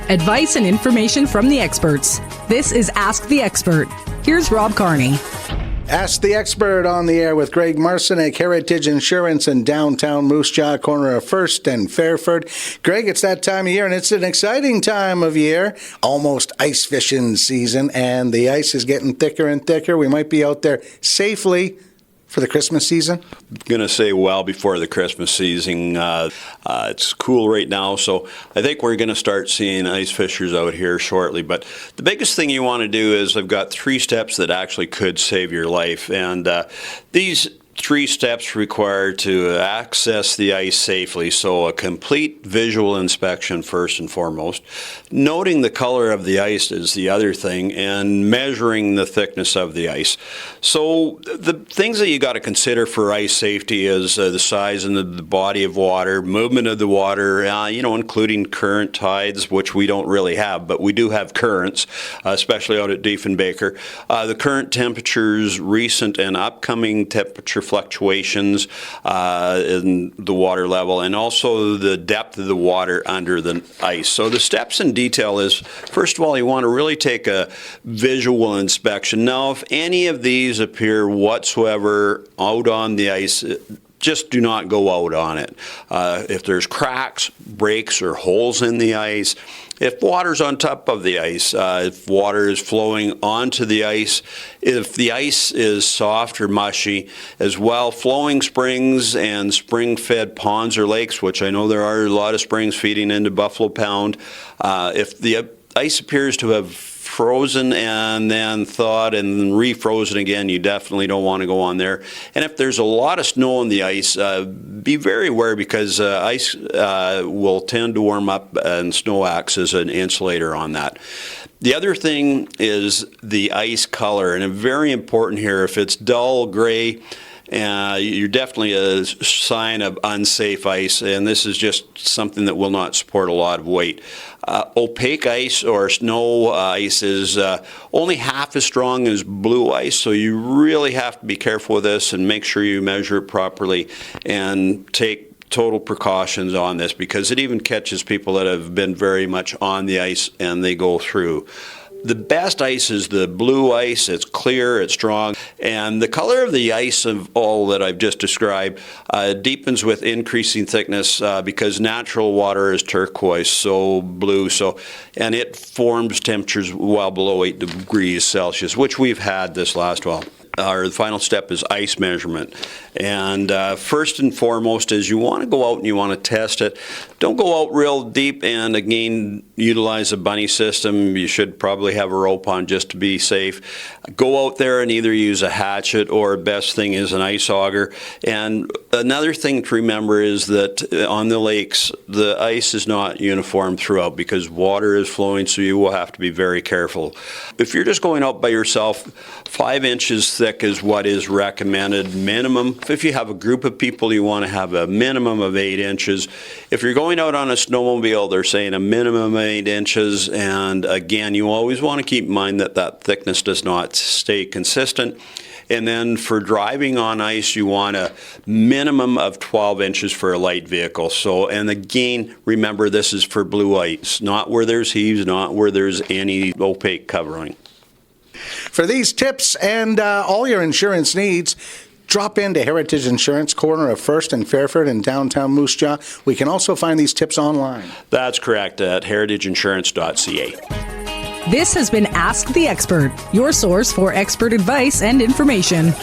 Advice and information from the experts. This is Ask the Expert. Here's Rob Carney. Ask the Expert on the air with Greg Marcyniuk, Heritage Insurance in downtown Moose Jaw, corner of First and Fairford. Greg, it's that time of year, and it's an exciting time of year. Almost ice fishing season, and the ice is getting thicker and thicker. We might be out there safely for the Christmas season? I'm going to say well before the Christmas season. It's cool right now, so I think we're going to start seeing ice fishers out here shortly. But the biggest thing you want to do is I've got 3 steps that actually could save your life. And these 3 steps require to access the ice safely. So a complete visual inspection first and foremost. Noting the color of the ice is the other thing, and measuring the thickness of the ice. So the things that you got to consider for ice safety is the size and the body of water, movement of the water, including current tides, which we don't really have, but we do have currents, especially out at Diefenbaker. The current temperatures, recent and upcoming temperature fluctuations in the water level, and also the depth of the water under the ice. So the steps in detail is, first of all, you want to really take a visual inspection. Now, if any of these appear whatsoever out on the ice, just do not go out on it. If there's cracks, breaks, or holes in the ice, if water's on top of the ice, if water is flowing onto the ice, if the ice is soft or mushy, as well, flowing springs and spring-fed ponds or lakes, which I know there are a lot of springs feeding into Buffalo Pound, if the ice appears to have frozen and then thawed and refrozen again, you definitely don't want to go on there. And if there's a lot of snow on the ice, be very aware, because ice will tend to warm up, and snow acts as an insulator on that. The other thing is the ice color, and very important here. If it's dull gray, you're definitely a sign of unsafe ice, and this is just something that will not support a lot of weight. Opaque ice or snow ice is only half as strong as blue ice, so you really have to be careful with this and make sure you measure it properly and take total precautions on this, because it even catches people that have been very much on the ice and they go through. The best ice is the blue ice. It's clear, it's strong, and the color of the ice of all that I've just described deepens with increasing thickness, because natural water is turquoise, so blue, and it forms temperatures well below 8 degrees Celsius, which we've had this last while. The final step is ice measurement. And first and foremost is you want to go out and you want to test it. Don't go out real deep, and again, utilize a bunny system. You should probably have a rope on just to be safe. Go out there and either use a hatchet, or best thing is an ice auger. And another thing to remember is that on the lakes, the ice is not uniform throughout, because water is flowing, so you will have to be very careful. If you're just going out by yourself, 5 inches thick is what is recommended minimum. If you have a group of people, you want to have a minimum of 8 inches. If you're going out on a snowmobile, they're saying a minimum of 8 inches. And again, you always want to keep in mind that that thickness does not stay consistent. And then for driving on ice, you want a minimum of 12 inches for a light vehicle. So, and again, remember, this is for blue ice, not where there's heaves, not where there's any opaque covering. For these tips and all your insurance needs, drop into Heritage Insurance, corner of First and Fairford in downtown Moose Jaw. We can also find these tips online. That's correct, at heritageinsurance.ca. This has been Ask the Expert, your source for expert advice and information.